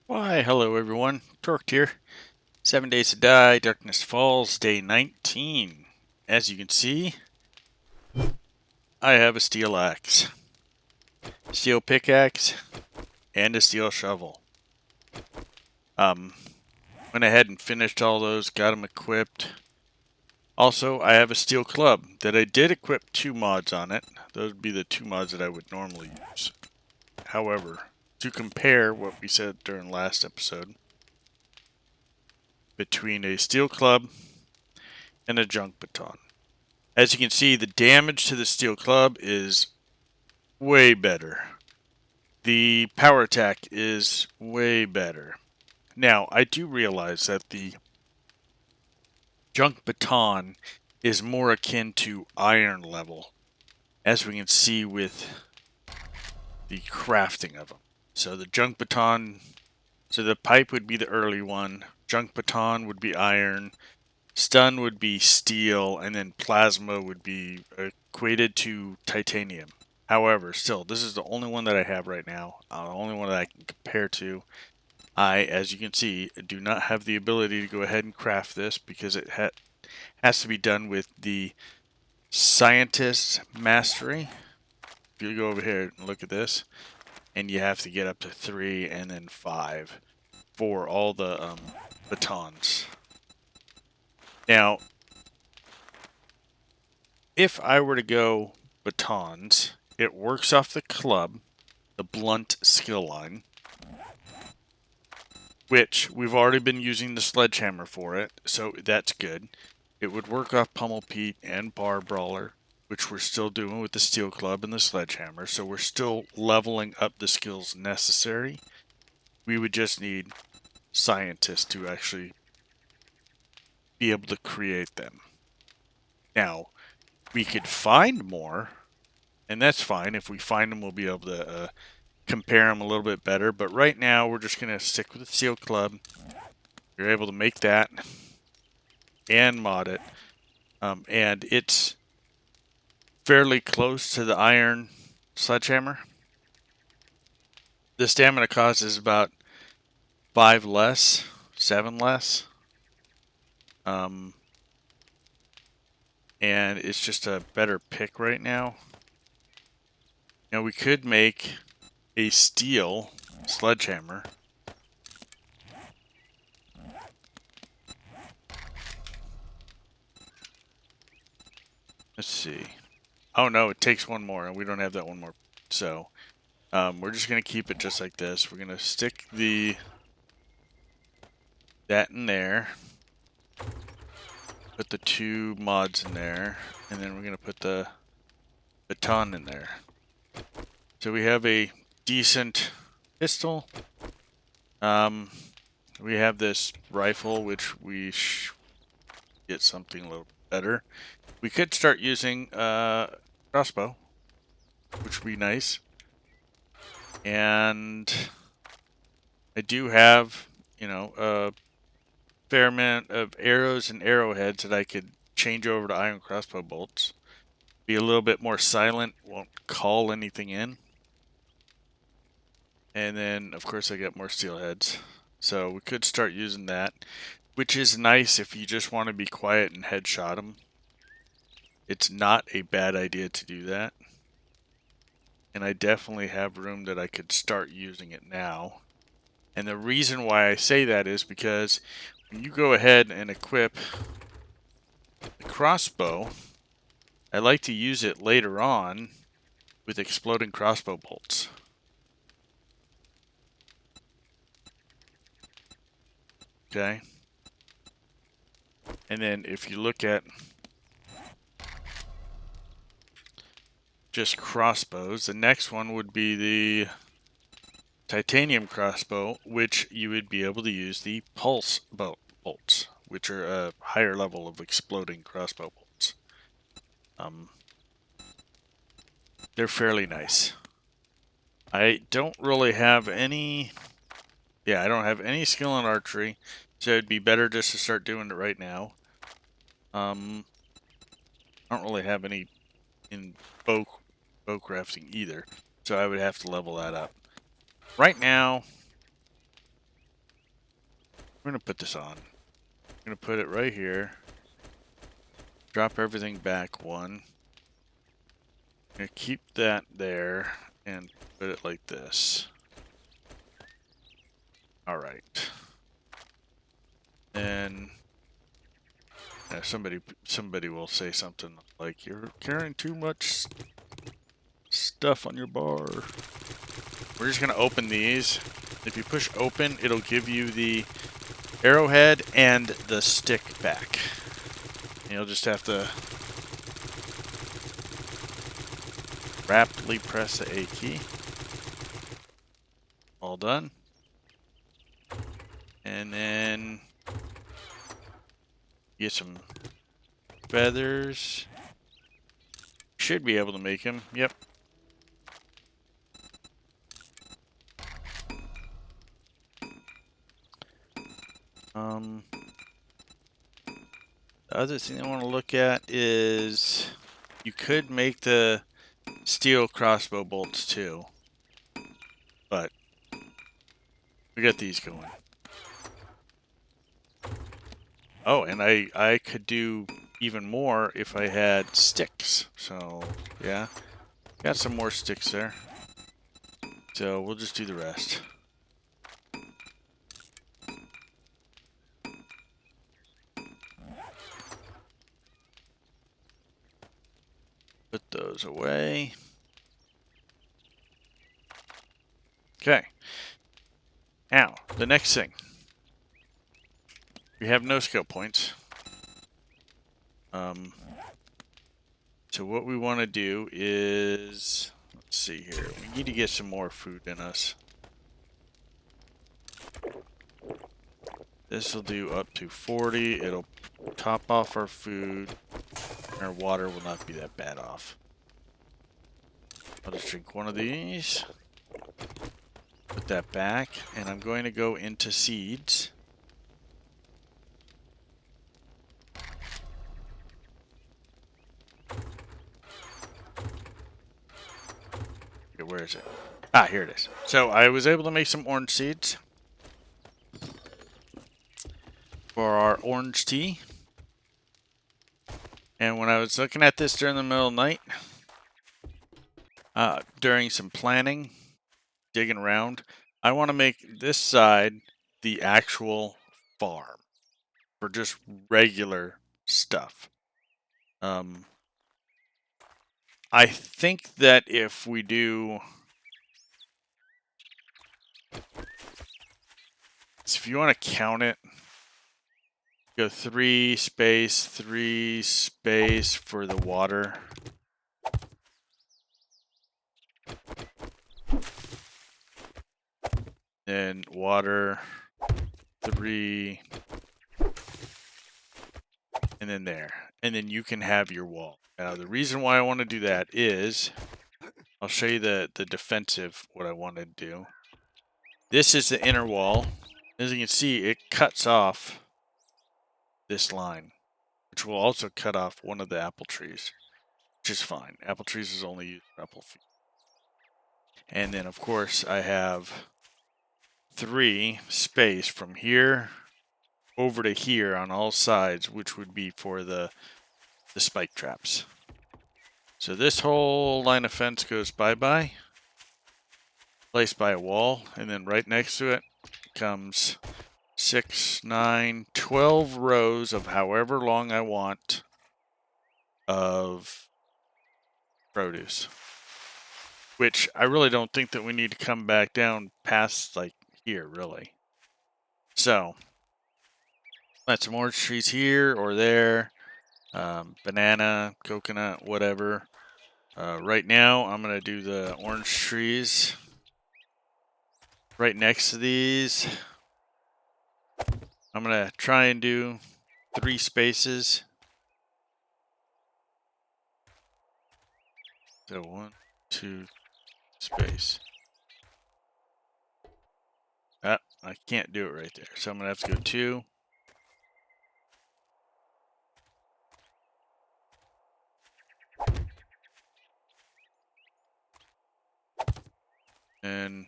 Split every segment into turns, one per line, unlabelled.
Why, hello everyone. Torqued here. 7 Days to Die, Darkness Falls, day 19. As you can see, I have a steel axe, steel pickaxe, and a steel shovel. Went ahead and finished all those, got them equipped. Also, I have a steel club that I did equip 2 mods on it. Those would be the 2 mods that I would normally use. However, to compare what we said during last episode, between a steel club and a junk baton. As you can see, the damage to the steel club is way better. The power attack is way better. Now, I do realize that the junk baton is more akin to iron level, as we can see with the crafting of them. So the junk baton, so the pipe would be the early one, junk baton would be iron, stun would be steel, and then plasma would be equated to titanium. However, still, this is the only one that I have right now, the only one that I can compare to. I, as you can see, do not have the ability to go ahead and craft this because it has to be done with the Scientist Mastery. If you go over here and look at this, and you have to get up to 3 and then 5 for all the batons. Now, if I were to go batons, it works off the club, the blunt skill line, which we've already been using the sledgehammer for it, so that's good. It would work off Pummel Pete and Bar Brawler, which we're still doing with the steel club and the sledgehammer, so we're still leveling up the skills necessary. We would just need scientists to actually be able to create them. Now, we could find more, and that's fine. If we find them, we'll be able to compare them a little bit better, but right now we're just going to stick with the steel club. You're able to make that and mod it, and it's fairly close to the iron sledgehammer. The stamina cost is about 5 less, 7 less, and it's just a better pick right now. Now we could make a steel sledgehammer. Let's see. Oh no, it takes one more, and we don't have that one more. So, we're just going to keep it just like this. We're going to stick that in there. Put the 2 mods in there, and then we're going to put the baton in there. So we have a decent pistol. We have this rifle, which we get something a little better. We could start using crossbow, which would be nice. And I do have, a fair amount of arrows and arrowheads that I could change over to iron crossbow bolts. Be a little bit more silent, won't call anything in. And then, of course, I got more steel heads. So we could start using that, which is nice if you just want to be quiet and headshot them. It's not a bad idea to do that. And I definitely have room that I could start using it now. And the reason why I say that is because when you go ahead and equip the crossbow, I like to use it later on with exploding crossbow bolts. Okay. And then if you look at just crossbows, the next one would be the titanium crossbow, which you would be able to use the pulse bolts, which are a higher level of exploding crossbow bolts. They're fairly nice. I don't really have any... Yeah, I don't have any skill in archery, so it'd be better just to start doing it right now. I don't really have any in bow crafting either, so I would have to level that up. Right now, We're going to put this on. I'm going to put it right here. Drop everything back one. I'm going to keep that there and put it like this. All right. Then somebody will say something like, "You're carrying too much stuff on your bar." We're just going to open these. If you push open, it'll give you the arrowhead and the stick back. You'll just have to rapidly press the A key. All done. And then get some feathers. Should be able to make them. Yep. The other thing I want to look at is you could make the steel crossbow bolts too, but we got these going. Oh, and I could do even more if I had sticks. So yeah, got some more sticks there. So we'll just do the rest. Put those away. Okay. Now, the next thing. We have no skill points. So what we want to do is, let's see here. We need to get some more food in us. This will do up to 40. It'll top off our food. Our water will not be that bad off. I'll just drink one of these. Put that back. And I'm going to go into seeds. Okay, where is it? Ah, here it is. So I was able to make some orange seeds for our orange tea. And when I was looking at this during the middle of the night, during some planning, digging around, I want to make this side the actual farm for just regular stuff. I think that if we do, so if you want to count it, go 3 space for the water. Then water 3, and then there. And then you can have your wall. Now the reason why I want to do that is, I'll show you the defensive, what I want to do. This is the inner wall. As you can see, it cuts off this line, which will also cut off one of the apple trees, which is fine. Apple trees is only used for apple feed. And then, of course, I have 3 space from here over to here on all sides, which would be for the spike traps. So this whole line of fence goes bye-bye, placed by a wall, and then right next to it comes 6, 9, 12 rows of however long I want of produce. Which I really don't think that we need to come back down past like here, really. So, plant some orange trees here or there. Banana, coconut, whatever. Right now, I'm going to do the orange trees right next to these. I'm going to try and do 3 spaces. So 1, 2, space. Ah, I can't do it right there. So I'm going to have to go 2. And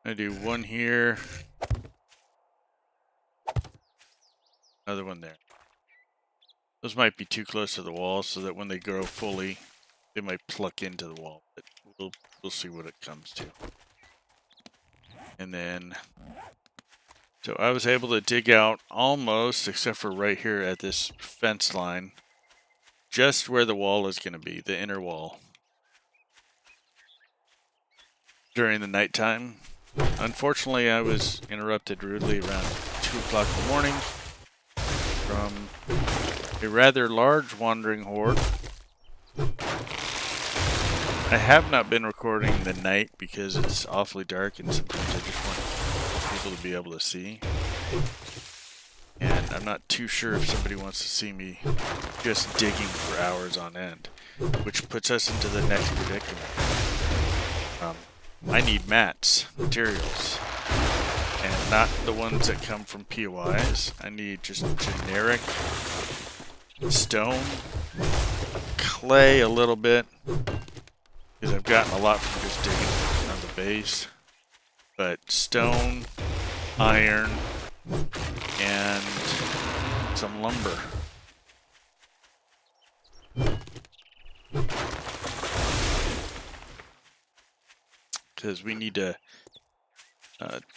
I do 1 here. Another one there. Those might be too close to the wall, so that when they grow fully, they might pluck into the wall. But we'll see what it comes to. And then, so I was able to dig out almost, except for right here at this fence line, just where the wall is going to be, the inner wall. During the nighttime. Unfortunately, I was interrupted rudely around 2 o'clock in the morning from a rather large wandering horde. I have not been recording the night because it's awfully dark and sometimes I just want people to be able to see. And I'm not too sure if somebody wants to see me just digging for hours on end, which puts us into the next predicament. I need mats, materials, and not the ones that come from POIs. I need just generic stone, clay a little bit, because I've gotten a lot from just digging on the base, but stone, iron, and some lumber. Because we need to,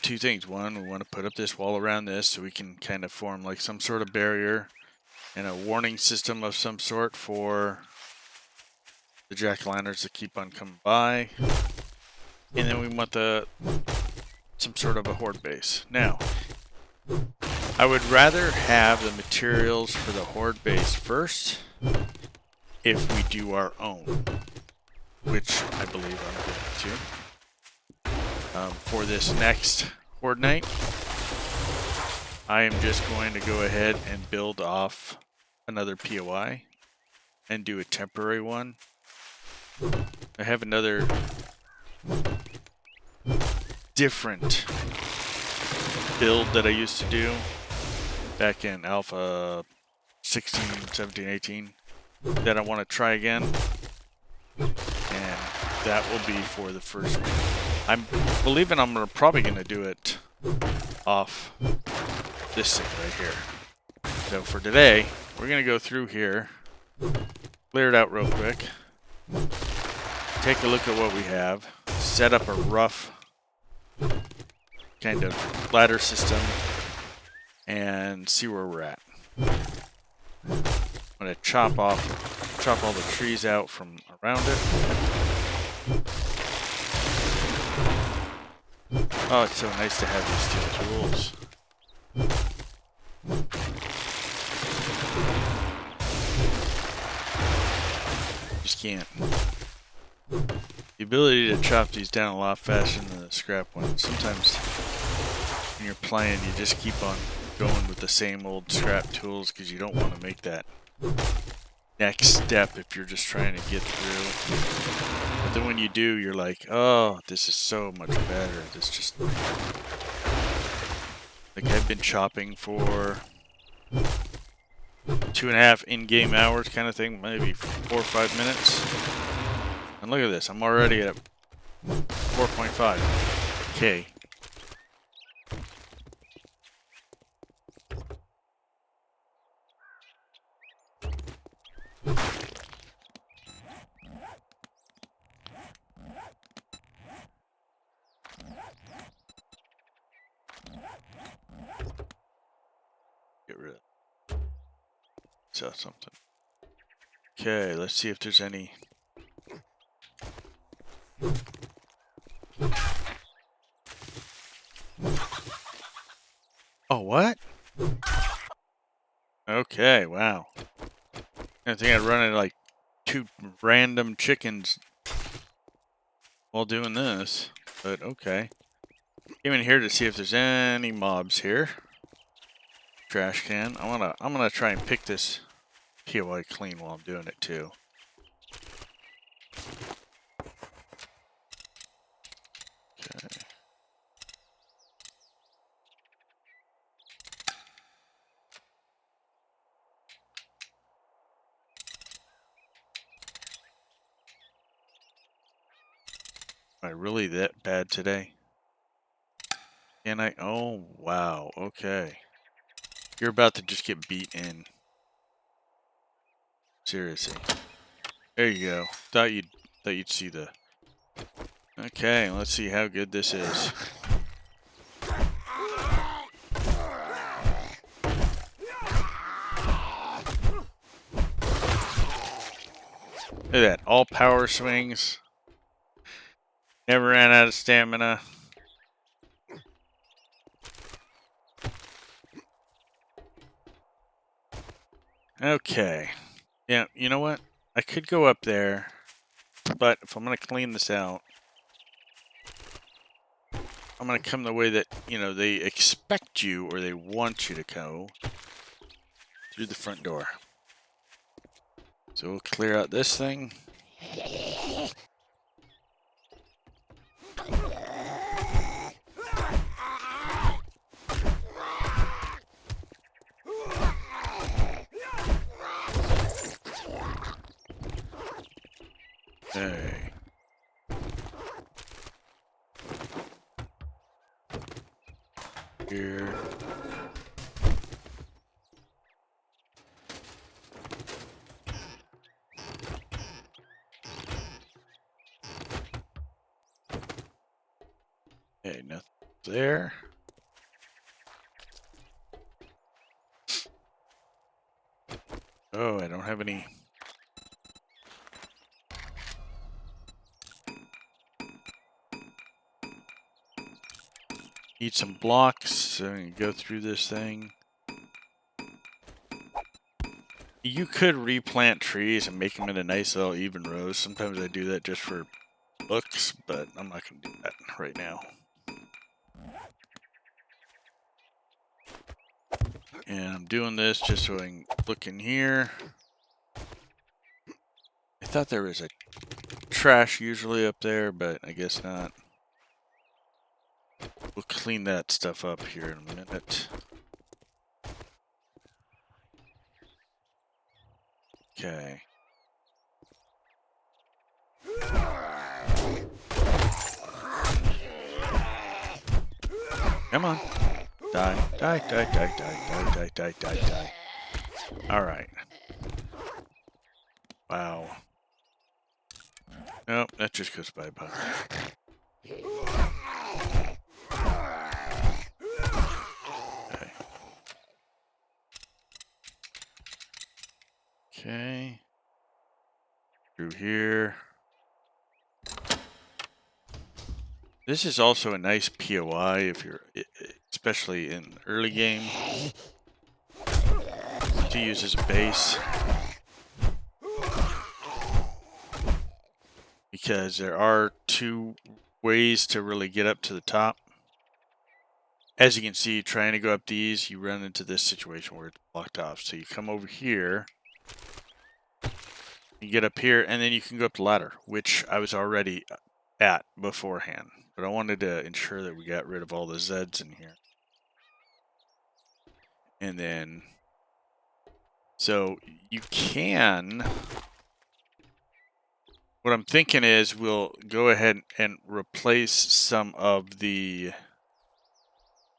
two things. One, we want to put up this wall around this so we can kind of form like some sort of barrier and a warning system of some sort for the jack-o'-lanterns to keep on coming by. And then we want some sort of a horde base. Now, I would rather have the materials for the horde base first if we do our own, which I believe I'm going to. For this next horde night, I am just going to go ahead and build off another POI and do a temporary one. I have another different build that I used to do back in Alpha 16, 17, 18 that I want to try again, and that will be for the first one. I'm believing I'm probably going to do it off this thing right here. So for today, we're going to go through here, clear it out real quick, take a look at what we have, set up a rough kind of ladder system, and see where we're at. I'm going to chop all the trees out from around it. Oh, it's so nice to have these two tools. Just can't. The ability to chop these down a lot faster than the scrap one. Sometimes when you're playing, you just keep on going with the same old scrap tools because you don't want to make that next step if you're just trying to get through. But then when you do, you're like, oh, this is so much better. This just... Like, I've been chopping for 2.5 in-game hours kind of thing, maybe 4 or 5 minutes. And look at this, I'm already at 4.5K. Get rid of it. Sell something. Okay, let's see if there's any. Oh, what? Okay, wow. I think I'd run into like 2 random chickens while doing this, but okay. Came in here to see if there's any mobs here. Trash can. I'm gonna try and pick this POI clean while I'm doing it too. Okay. Am I really that bad today? Can I? Oh, wow. Okay. You're about to just get beat in. Seriously. There you go. Thought you'd see the... Okay, let's see how good this is. Look at that. All power swings. Never ran out of stamina. Okay. Yeah, you know what? I could go up there, but if I'm going to clean this out, I'm going to come the way that, you know, they expect you or they want you to go through the front door. So we'll clear out this thing. Hey. Here. Okay, nothing there. Oh, I don't have any. Need some blocks so I can go through this thing. You could replant trees and make them into nice little even rows. Sometimes I do that just for looks, but I'm not going to do that right now. And I'm doing this just so I can look in here. I thought there was a trash usually up there, but I guess not. We'll clean that stuff up here in a minute. Okay. Come on. Die, die, die, die, die, die, die, die, die. Alright. Wow. Nope, that just goes bye-bye. Okay. Okay. Through here. This is also a nice POI if you're, especially in early game, to use as a base. Because there are two ways to really get up to the top. As you can see, trying to go up these, you run into this situation where it's blocked off. So you come over here, you get up here, and then you can go up the ladder, which I was already at beforehand. But I wanted to ensure that we got rid of all the Zeds in here. And then, so you can, what I'm thinking is we'll go ahead and replace some of the,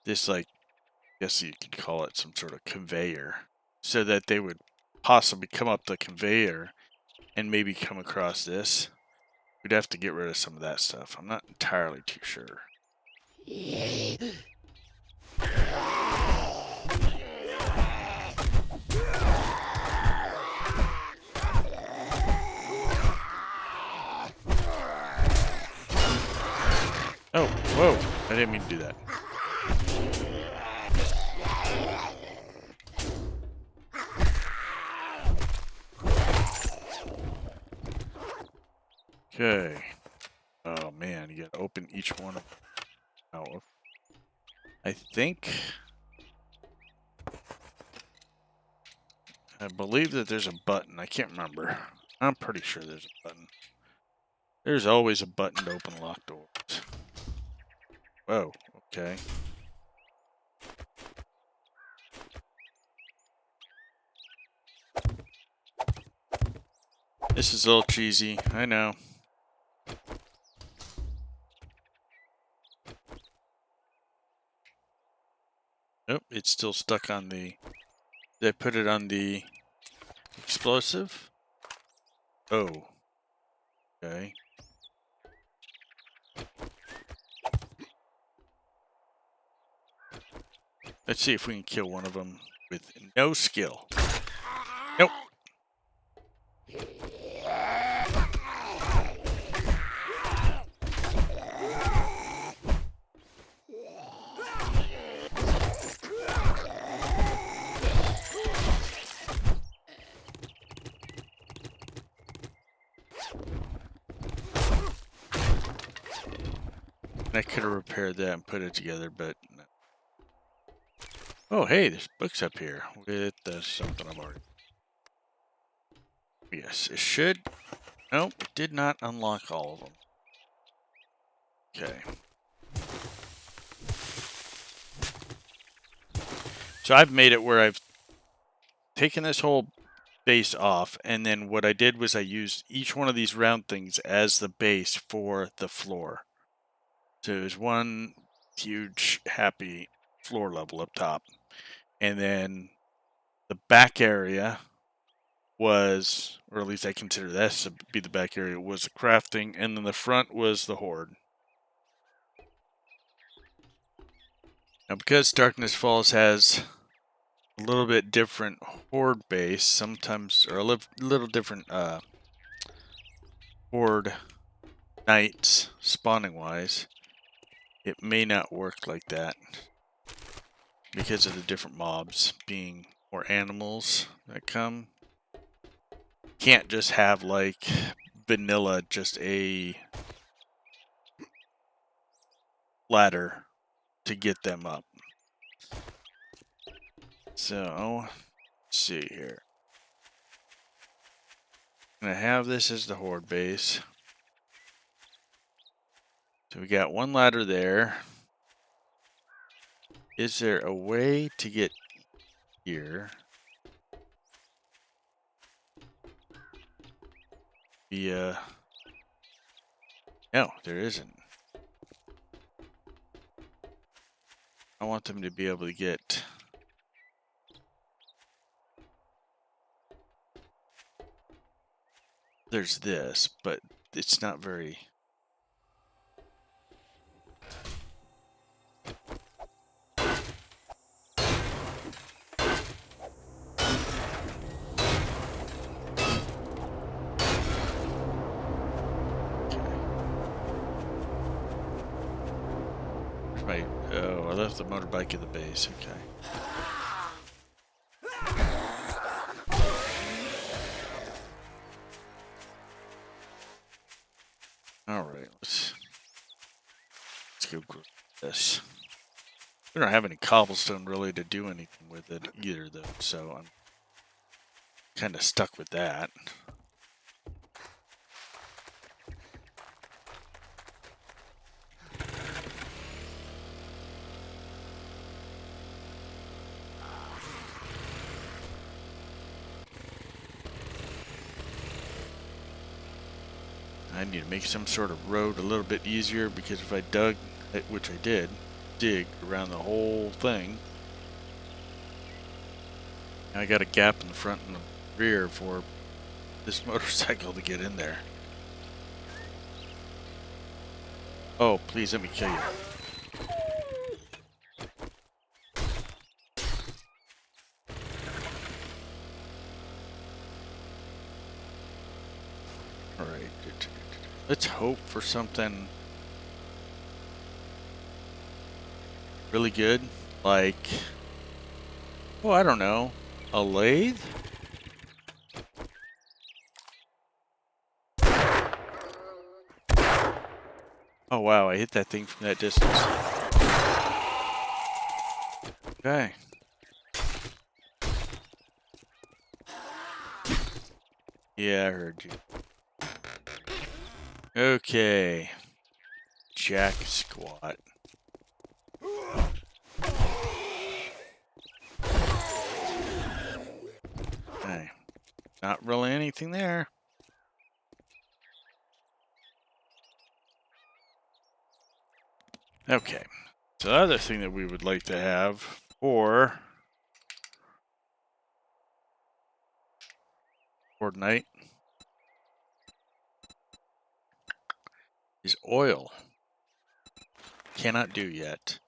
this, like, I guess you could call it some sort of conveyor, so that they would possibly come up the conveyor and maybe come across this. We'd have to get rid of some of that stuff. I'm not entirely too sure. Oh, whoa. I didn't mean to do that. Okay. Oh man, you gotta open each one of them. Oh, I think, I believe that there's a button. I can't remember. I'm pretty sure there's a button. There's always a button to open locked doors. Whoa, okay. This is a little cheesy, I know. Nope, it's still stuck on the... Did I put it on the explosive? Oh. Okay. Let's see if we can kill one of them with no skill. Nope. I could have repaired that and put it together, but no. Oh, hey, there's books up here with something I've already. Yes, it should. Nope, it did not unlock all of them. Okay. So I've made it where I've taken this whole base off, and then what I did was I used each one of these round things as the base for the floor. So there's one huge happy floor level up top, and then the back area was, or at least I consider this to be the back area, was the crafting, and then the front was the Horde. Now because Darkness Falls has a little bit different Horde base, sometimes, or a little different Horde knights spawning wise, it may not work like that because of the different mobs being more animals that come. Can't just have like vanilla, just a ladder to get them up. So, let's see here. I'm gonna have this as the Horde base. So we got one ladder there. Is there a way to get here? Via... No, there isn't. I want them to be able to get... There's this, but it's not very... Right. Oh, I left the motorbike at the base. Okay. All right. Let's go grab this. We don't have any cobblestone really to do anything with it either, though. So I'm kind of stuck with that. I need to make some sort of road a little bit easier because if I dug, which I did, dig around the whole thing, I got a gap in the front and the rear for this motorcycle to get in there. Oh, please let me kill you. Alright, let's hope for something really good, like, oh, I don't know, a lathe? Oh wow, I hit that thing from that distance. Okay. Yeah, I heard you. Okay. Jack squat. Okay. Not really anything there. Okay. So the other thing that we would like to have or Horde is oil. Cannot do yet.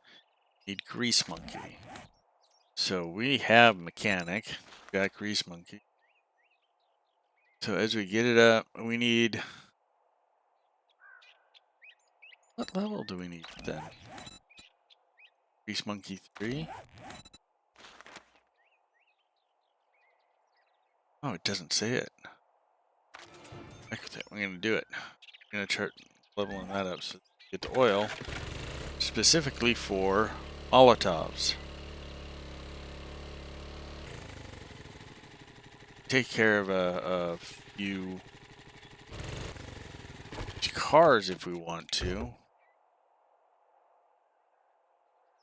Need Grease Monkey. So we have Mechanic. Got Grease Monkey. So as we get it up, we need... What level do we need then? Grease Monkey 3? Oh, it doesn't say it. Heck with it. We're going to do it. We're going to start leveling that up so get the oil specifically for Molotovs. Take care of a few cars if we want to.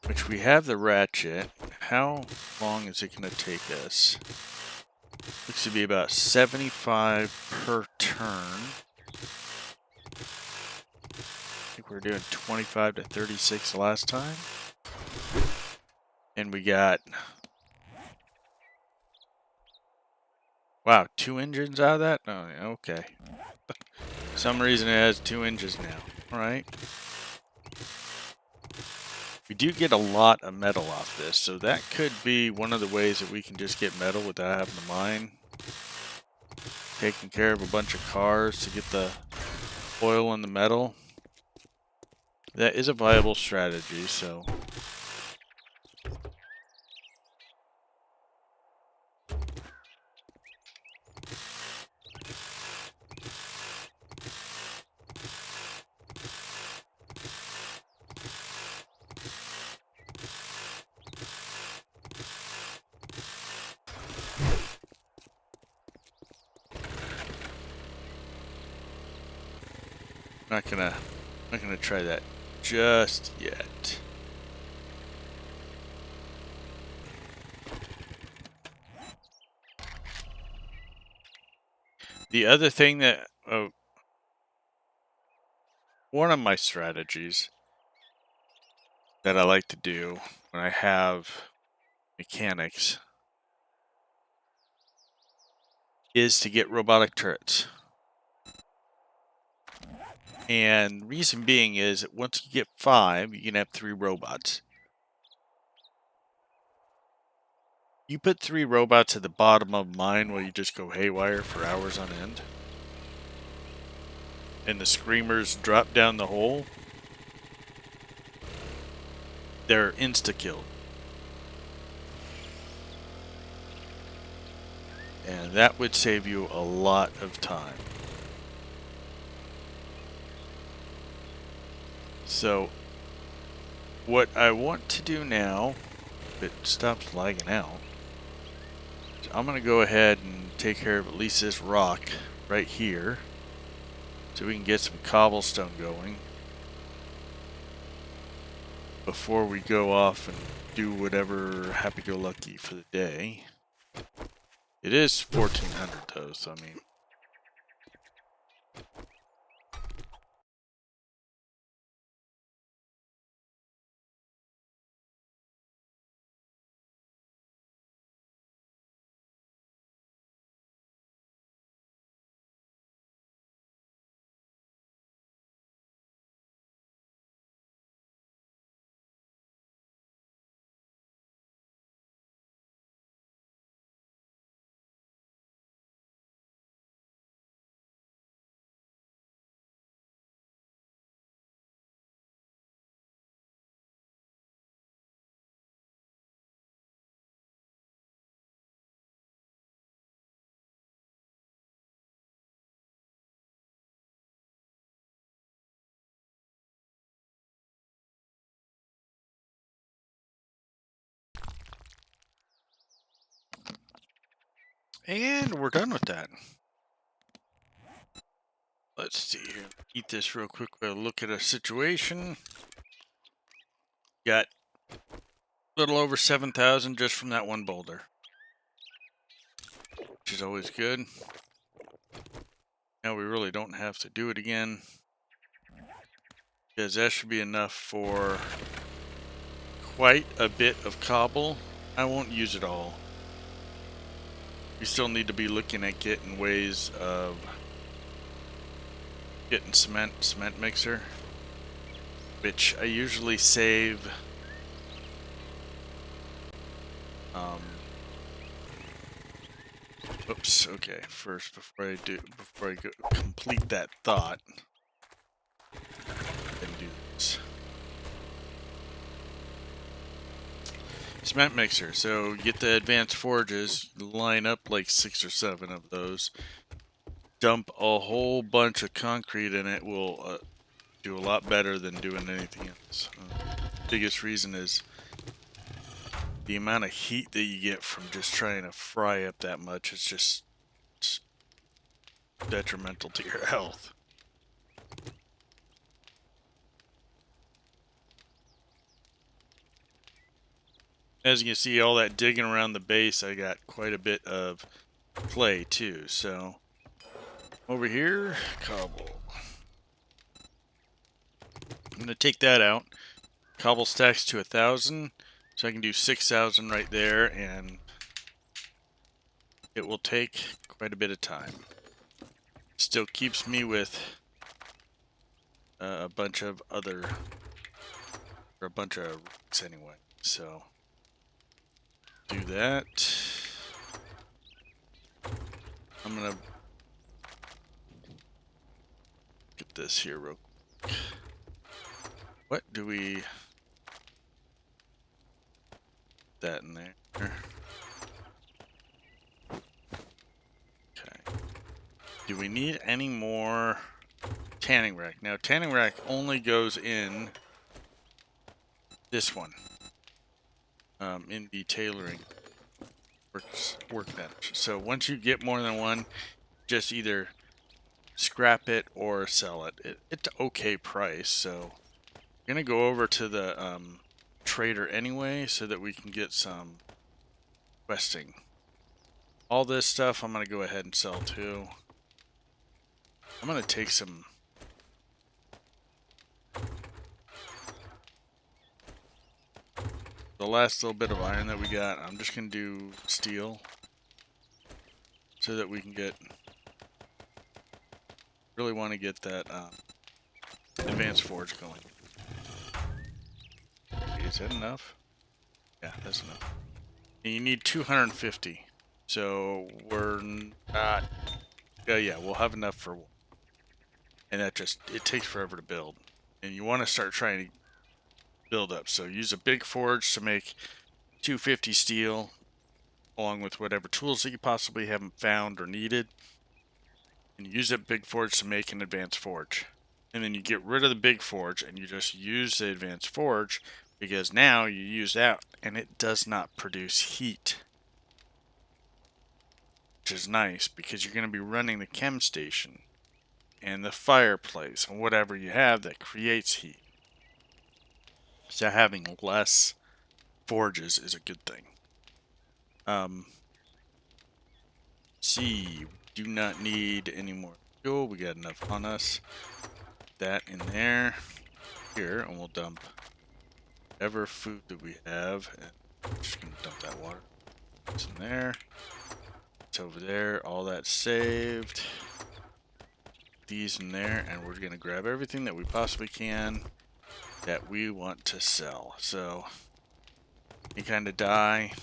Which we have the ratchet. How long is it going to take us? Looks to be about 75 per turn. I think we were doing 25 to 36 last time. And we got... Wow, 2 engines out of that? Oh, okay. For some reason it has 2 engines now. Alright. We do get a lot of metal off this, so that could be one of the ways that we can just get metal without having to mine. Taking care of a bunch of cars to get the oil and the metal. That is a viable strategy, so... Not gonna try that just yet. The other thing that one of my strategies that I like to do when I have mechanics is to get robotic turrets. And reason being is that once you get 5, you can have 3 robots. You put 3 robots at the bottom of mine while you just go haywire for hours on end. And the screamers drop down the hole. They're insta-killed. And that would save you a lot of time. So, what I want to do now, if it stops lagging out, I'm going to go ahead and take care of at least this rock right here, so we can get some cobblestone going before we go off and do whatever happy-go-lucky for the day. It is 1400 though, so I mean... And we're done with that. Let's see here. Eat this real quick. We'll look at our situation. Got a little over 7,000 just from that one boulder, which is always good. Now we really don't have to do it again, because that should be enough for quite a bit of cobble. I won't use it all. We still need to be looking at getting ways of getting cement mixer, which I usually save. Oops. Okay. First, before I go complete that thought, and do this. Cement mixer. So get the advanced forges, line up like 6 or 7 of those, dump a whole bunch of concrete in it. Will do a lot better than doing anything else. Biggest reason is the amount of heat that you get from just trying to fry up that much. It's just detrimental to your health. As you can see, all that digging around the base, I got quite a bit of clay too. So over here, cobble. I'm gonna take that out. Cobble stacks to 1,000, so I can do 6,000 right there, and it will take quite a bit of time. Still keeps me with a bunch of rocks anyway. So do that. I'm gonna get this here real quick. What do we... that in there. Okay. Do we need any more tanning rack? Now, tanning rack only goes in this one. In the tailoring workbench. So once you get more than one, just either scrap it or sell it. It's an okay price, so I'm gonna go over to the trader anyway so that we can get some questing. All this stuff I'm gonna go ahead and sell too. I'm gonna take some the last little bit of iron that we got. I'm just gonna do steel so that we can get, really want to get that advanced forge going. Is that enough? Yeah, that's enough. And you need 250. So we're not... yeah, we'll have enough for one. And that just, it takes forever to build. And you want to start trying to build up. So use a big forge to make 250 steel, along with whatever tools that you possibly haven't found or needed. And use that big forge to make an advanced forge. And then you get rid of the big forge and you just use the advanced forge, because now you use that and it does not produce heat. Which is nice because you're going to be running the chem station and the fireplace and whatever you have that creates heat. So having less forges is a good thing. See, we do not need any more fuel. We got enough on us. That in there, here, and we'll dump whatever food that we have. And I'm just gonna dump that water. It's in there. It's over there. All that's saved. These in there, and we're gonna grab everything that we possibly can that we want to sell. So any kind of dye,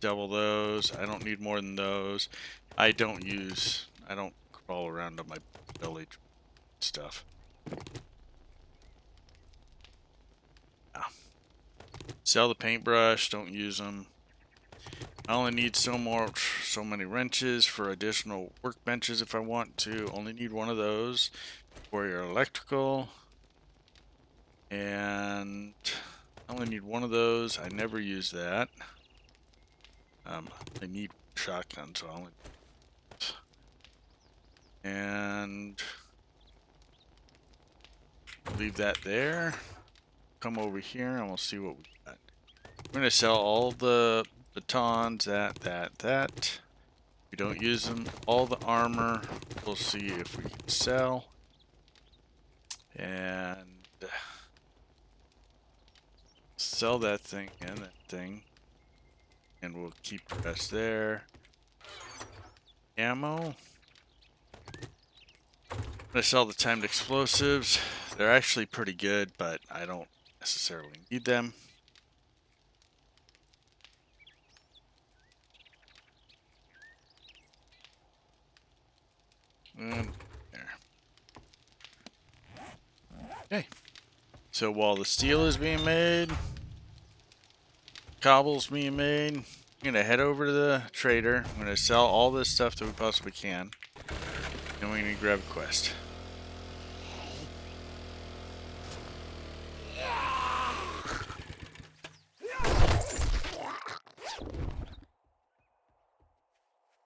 double those. I don't need more than those. I don't crawl around on my belly stuff. Yeah. Sell the paintbrush, don't use them. I only need so many wrenches for additional workbenches if I want to. Only need one of those for your electrical. And I only need one of those. I never use that. I need shotgun, so I only... And leave that there. Come over here and we'll see what we got. I'm going to sell all the batons, that. We don't use them. All the armor, we'll see if we can sell. And let's sell that thing and that thing. And we'll keep the rest there. Ammo. I'm gonna sell the timed explosives. They're actually pretty good, but I don't necessarily need them. And there. Okay. So while the steel is being made, cobble's being made, I'm gonna head over to the trader. I'm gonna sell all this stuff that we possibly can. And we're gonna grab a quest.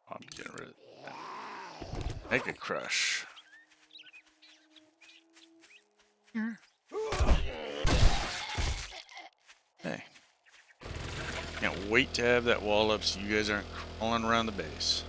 I'm getting rid of that. Mega Crush. Hey. Can't wait to have that wall up so you guys aren't crawling around the base.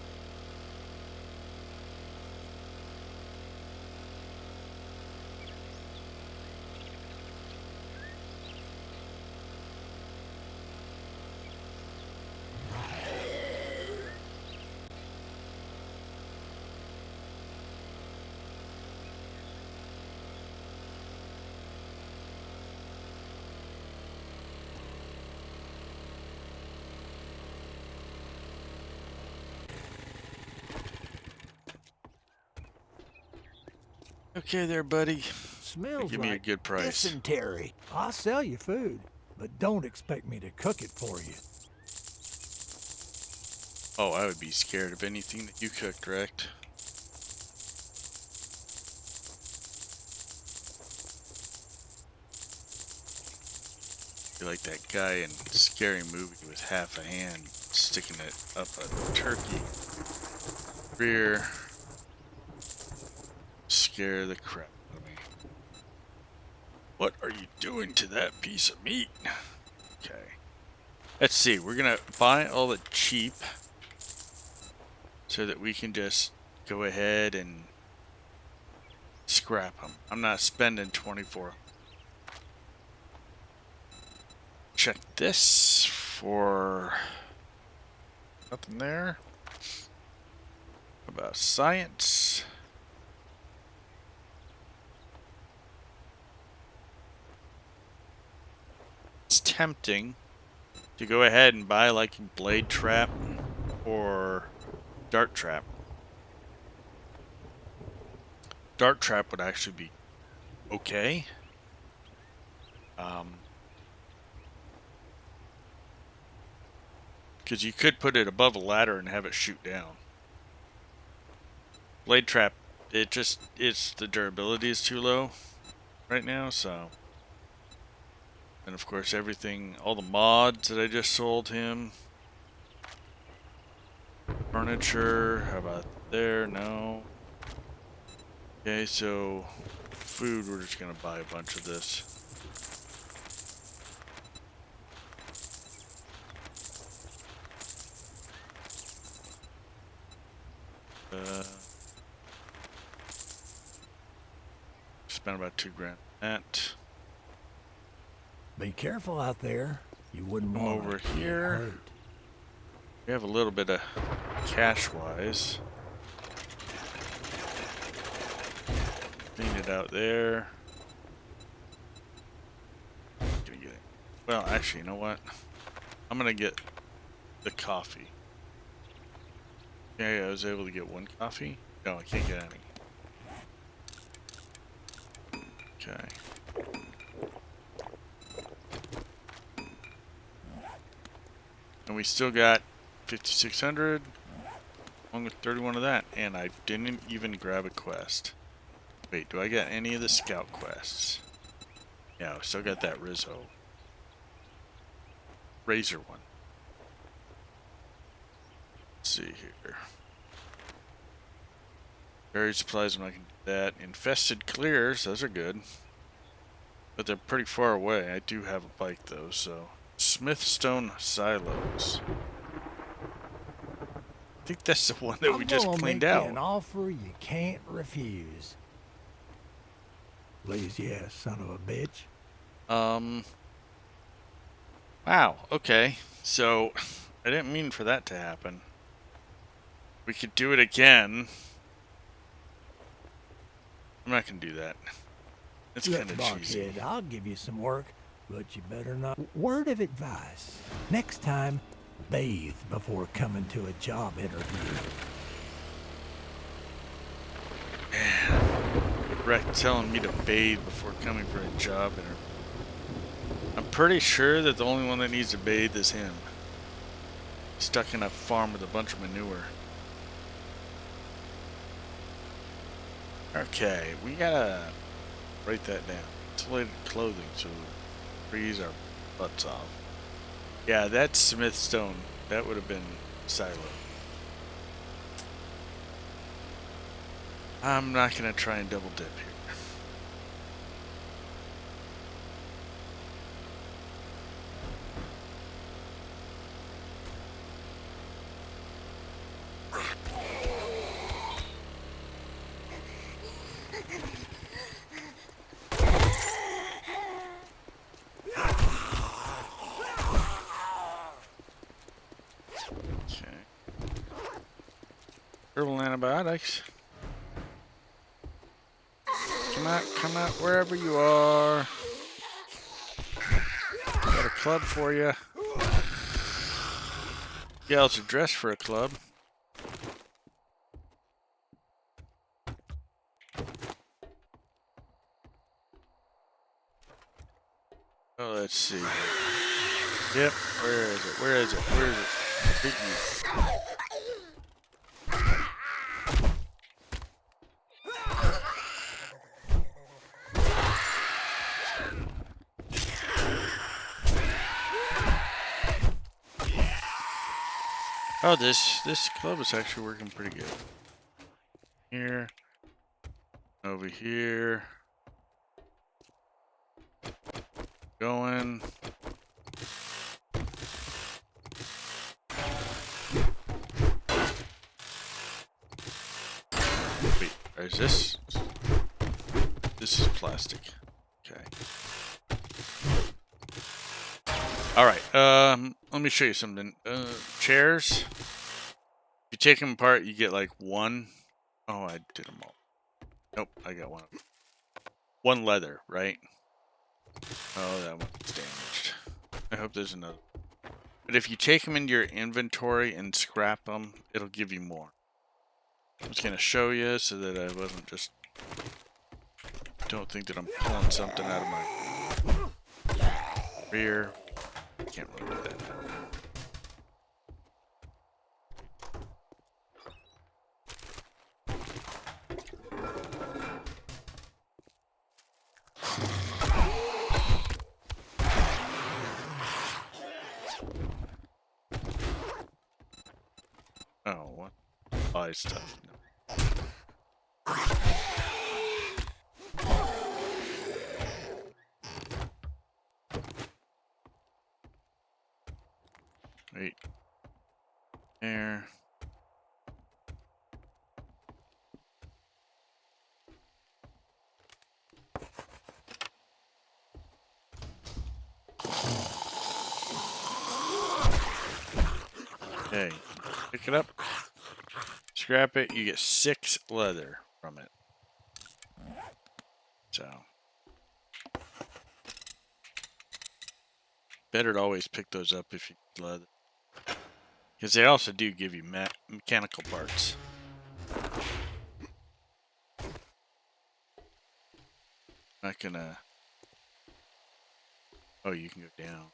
Okay there, buddy.
Smells
Give me
like
a good price.
dysentery. I'll sell you food, but don't expect me to cook it for you.
Oh, I would be scared of anything that you cooked, Rect. You're like that guy in Scary Movie with half a hand sticking it up a turkey rear. Scare the crap out of me. What are you doing to that piece of meat? Okay. Let's see. We're going to buy all the cheap so that we can just go ahead and scrap them. I'm not spending 24. Check this for nothing there. About science. It's tempting to go ahead and buy like Blade Trap or Dart Trap. Dart Trap would actually be okay. Because you could put it above a ladder and have it shoot down. Blade Trap, the durability is too low right now, so. And of course everything, all the mods that I just sold him. Furniture, how about there? No. Okay, so food, we're just gonna buy a bunch of this. Spent about $2 grand on that.
Be careful out there. You wouldn't
Come
want
over
to get
here.
hurt.
We have a little bit of cash-wise. Clean it out there. Gonna get it. Well, actually, you know what? I'm gonna get the coffee. Okay, I was able to get one coffee. No, I can't get any. Okay. And we still got 5,600, along with 31 of that. And I didn't even grab a quest. Wait, do I get any of the scout quests? Yeah, I still got that Razor one. Let's see here. Buried supplies, I'm not going to do that. Infested clears, those are good. But they're pretty far away. I do have a bike though, so. Smithstone silos. I think that's the one that we just cleaned out.
An offer you can't refuse. Please, yes, son of a bitch.
Wow, okay. So, I didn't mean for that to happen. We could do it again. I'm not gonna do that. It's
Look,
kind of cheesy.
Blockhead, I'll give you some work, but you better not. Word of advice. Next time, bathe before coming to a job interview.
Rex telling me to bathe before coming for a job interview. I'm pretty sure that the only one that needs to bathe is him. Stuck in a farm with a bunch of manure. Okay, we gotta write that down. Insulated clothing, so freeze our butts off. Yeah, that's Smith Stone. That would have been silo. I'm not gonna try and double dip here. Herbal antibiotics. Come out wherever you are. Got a club for you. Gals are dressed for a club. Oh, let's see. Yep, where is it? Where is it? Where is it? Hit you. Oh, this club is actually working pretty good. Here, over here, going. Wait, is this? This is plastic. Okay. All right. Let me show you something. Chairs. If you take them apart, you get like one. Oh, I did them all. Nope, I got one. One leather, right? Oh, that one's damaged. I hope there's another. But if you take them into your inventory and scrap them, it'll give you more. I'm just gonna show you so that I wasn't just. Don't think that I'm pulling something out of my rear. Can't really do that now. Oh, what? Buy stuff. No. Wait. There. Okay. Pick it up. Scrap it. You get 6 leather from it. So. Better to always pick those up if you get leather. Because they also do give you mechanical parts. Not gonna. Oh, you can go down.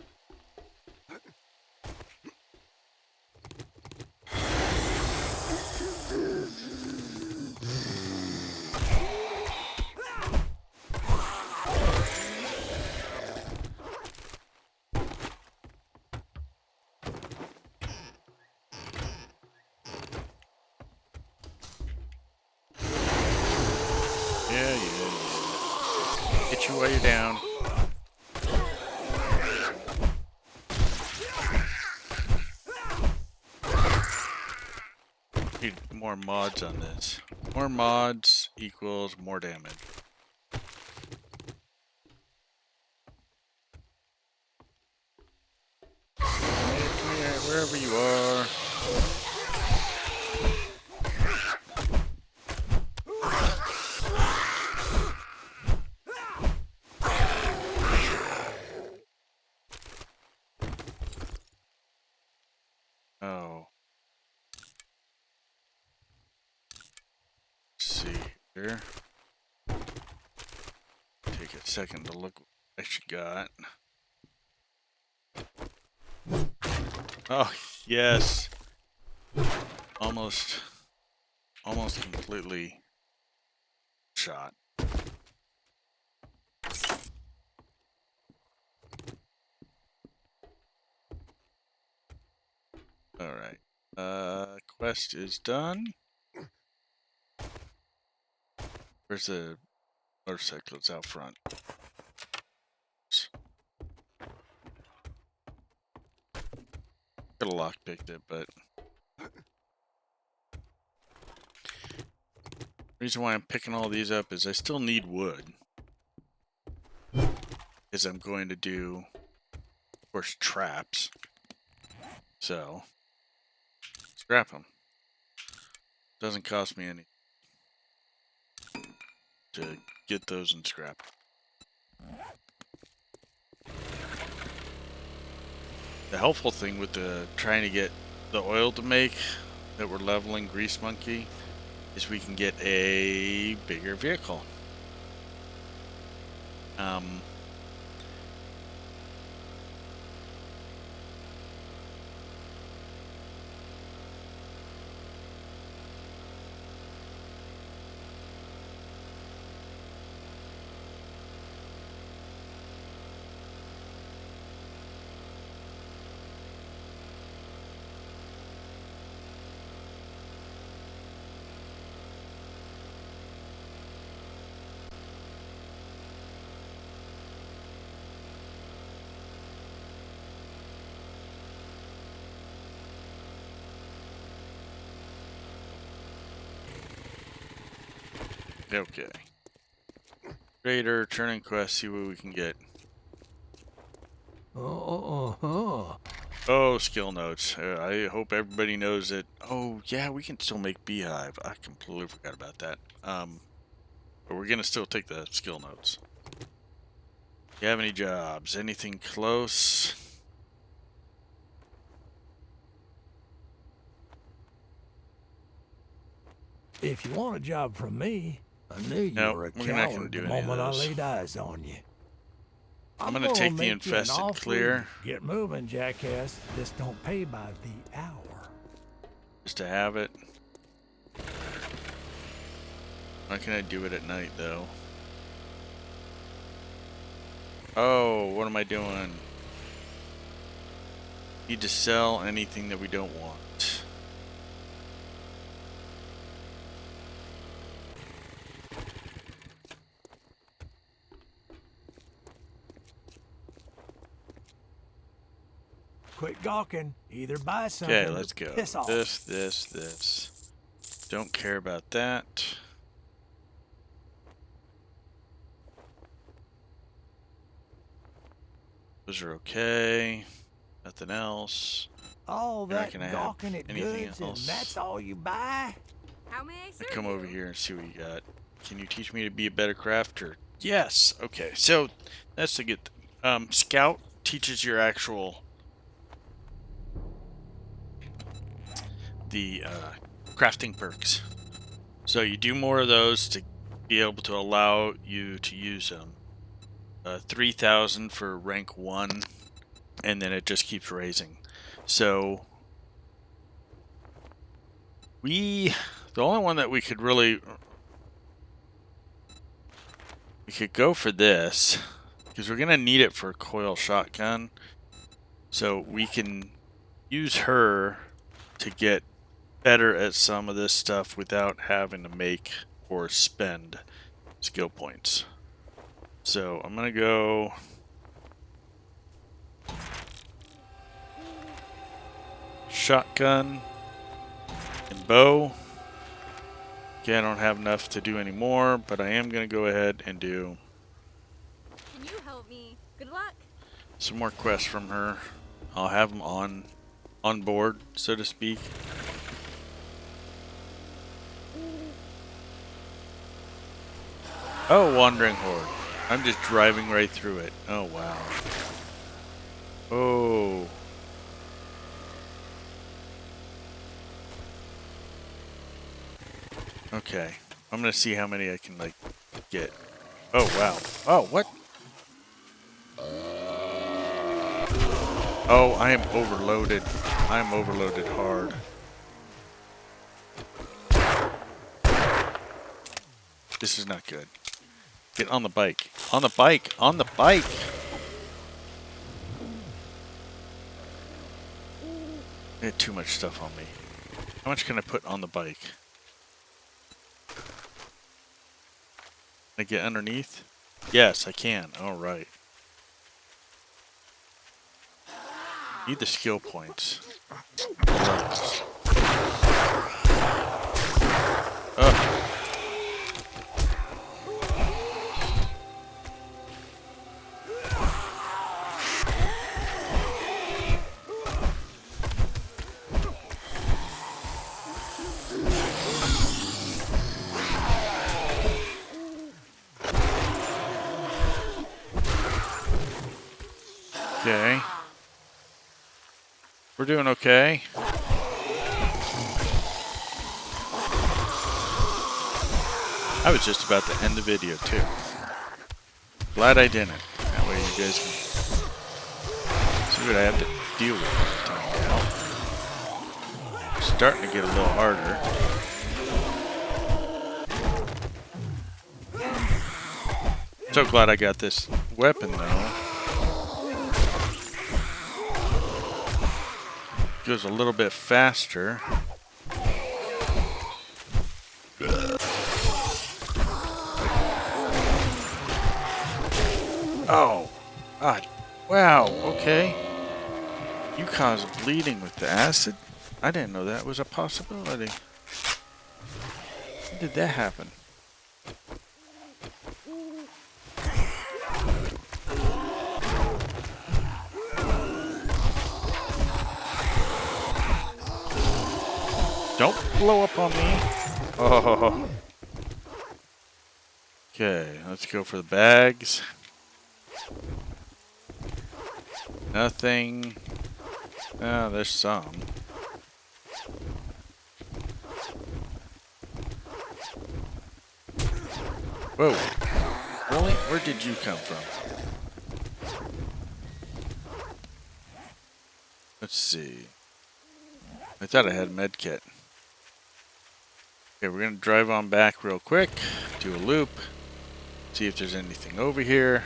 Yeah. Hit you while you're down. Need more mods on this. More mods equals more damage. Alright, wherever you are. Oh. Let's see here. Take a second to look what I actually got. Oh, yes. Almost completely shot. Alright. Quest is done. Where's the motorcycle? It's out front. Could have lockpicked it, but reason why I'm picking all these up is I still need wood. Is I'm going to do, of course, traps. So, scrap them. Doesn't cost me any to get those and scrap. The helpful thing with the trying to get the oil to make that we're leveling Grease Monkey is we can get a bigger vehicle. Okay. Raider, turning quest, see what we can get. Oh, skill notes. I hope everybody knows that. Oh, yeah, we can still make Beehive. I completely forgot about that. But we're gonna still take the skill notes. You have any jobs? Anything close?
If you want a job from me, I knew you
Nope,
were a
we're not gonna
coward
do
the
any of
moment I
those.
laid eyes on you.
I'm gonna take the
make you an
infested
offer.
clear.
Get moving, jackass. This don't pay by the hour.
Just to have it. Why can I do it at night, though? Oh, what am I doing? Need to sell anything that we don't want.
Quit gawking. Either buy something.
Okay, let's go.
Piss off.
This. Don't care about that. Those are okay. Nothing else.
All that
can I have
gawking at
anything
goods,
else?
and that's all you buy?
How may I serve
Come
you?
over here and see what you got. Can you teach me to be a better crafter? Yes. Okay. So that's the good thing. Scout teaches your actual crafting perks. So you do more of those to be able to allow you to use them. 3,000 for rank 1, and then it just keeps raising. So the only one that we could go for this, because we're going to need it for a coil shotgun. So we can use her to get better at some of this stuff without having to make or spend skill points. So I'm going to go shotgun and bow. Okay, I don't have enough to do any more, but I am going to go ahead and do
Can you help me? Good luck.
some more quests from her. I'll have them on on board, so to speak. Oh, Wandering Horde. I'm just driving right through it. Oh, wow. Oh. Okay. I'm gonna see how many I can, like, get. Oh, wow. Oh, what? Oh, I am overloaded. I am overloaded hard. This is not good. Get on the bike. On the bike. On the bike. I had too much stuff on me. How much can I put on the bike? Can I get underneath? Yes, I can. All right. Need the skill points. Ugh. Okay. We're doing okay. I was just about to end the video too. Glad I didn't. That way you guys can see what I have to deal with now. It's starting to get a little harder. So glad I got this weapon though. Goes a little bit faster. Oh, God. Wow, okay. You cause bleeding with the acid? I didn't know that was a possibility. When did that happen? Don't blow up on me. Oh. Okay, let's go for the bags. Nothing. Oh, there's some. Whoa. Really? Where did you come from? Let's see. I thought I had a med kit. Okay, we're going to drive on back real quick. Do a loop. See if there's anything over here.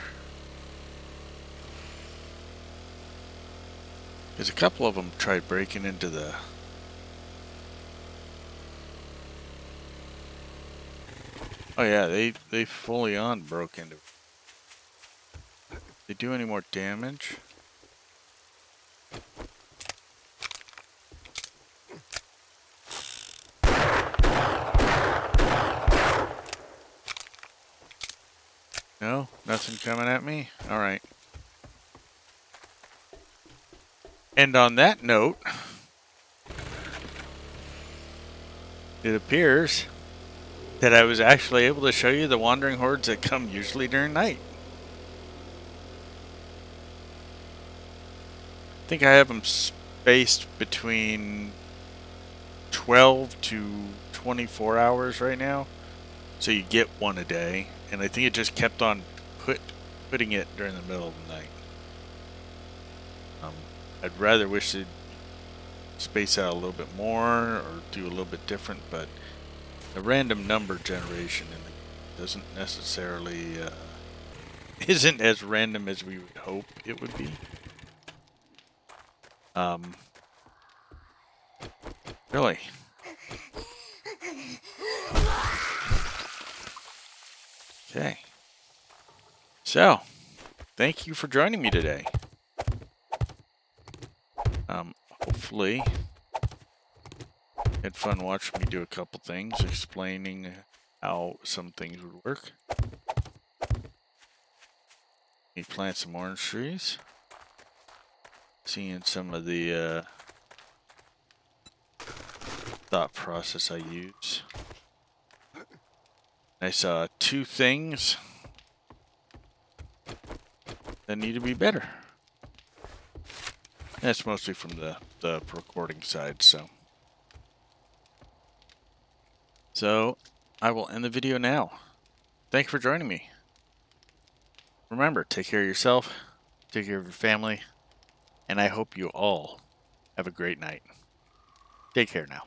There's a couple of them tried breaking into the... Oh yeah, they fully on broke into... They do any more damage? No? Nothing coming at me? Alright. And on that note, it appears that I was actually able to show you the wandering hordes that come usually during night. I think I have them spaced between 12 to 24 hours right now. So you get one a day. And I think it just kept on putting it during the middle of the night. I'd rather wish they'd space out a little bit more or do a little bit different, but the random number generation in the doesn't necessarily isn't as random as we would hope it would be. Really. Okay. So, thank you for joining me today. Hopefully, had fun watching me do a couple things, explaining how some things would work. Me plant some orange trees. Seeing some of the thought process I use. I saw two things that need to be better. That's mostly from the recording side, so. So, I will end the video now. Thanks for joining me. Remember, take care of yourself, take care of your family, and I hope you all have a great night. Take care now.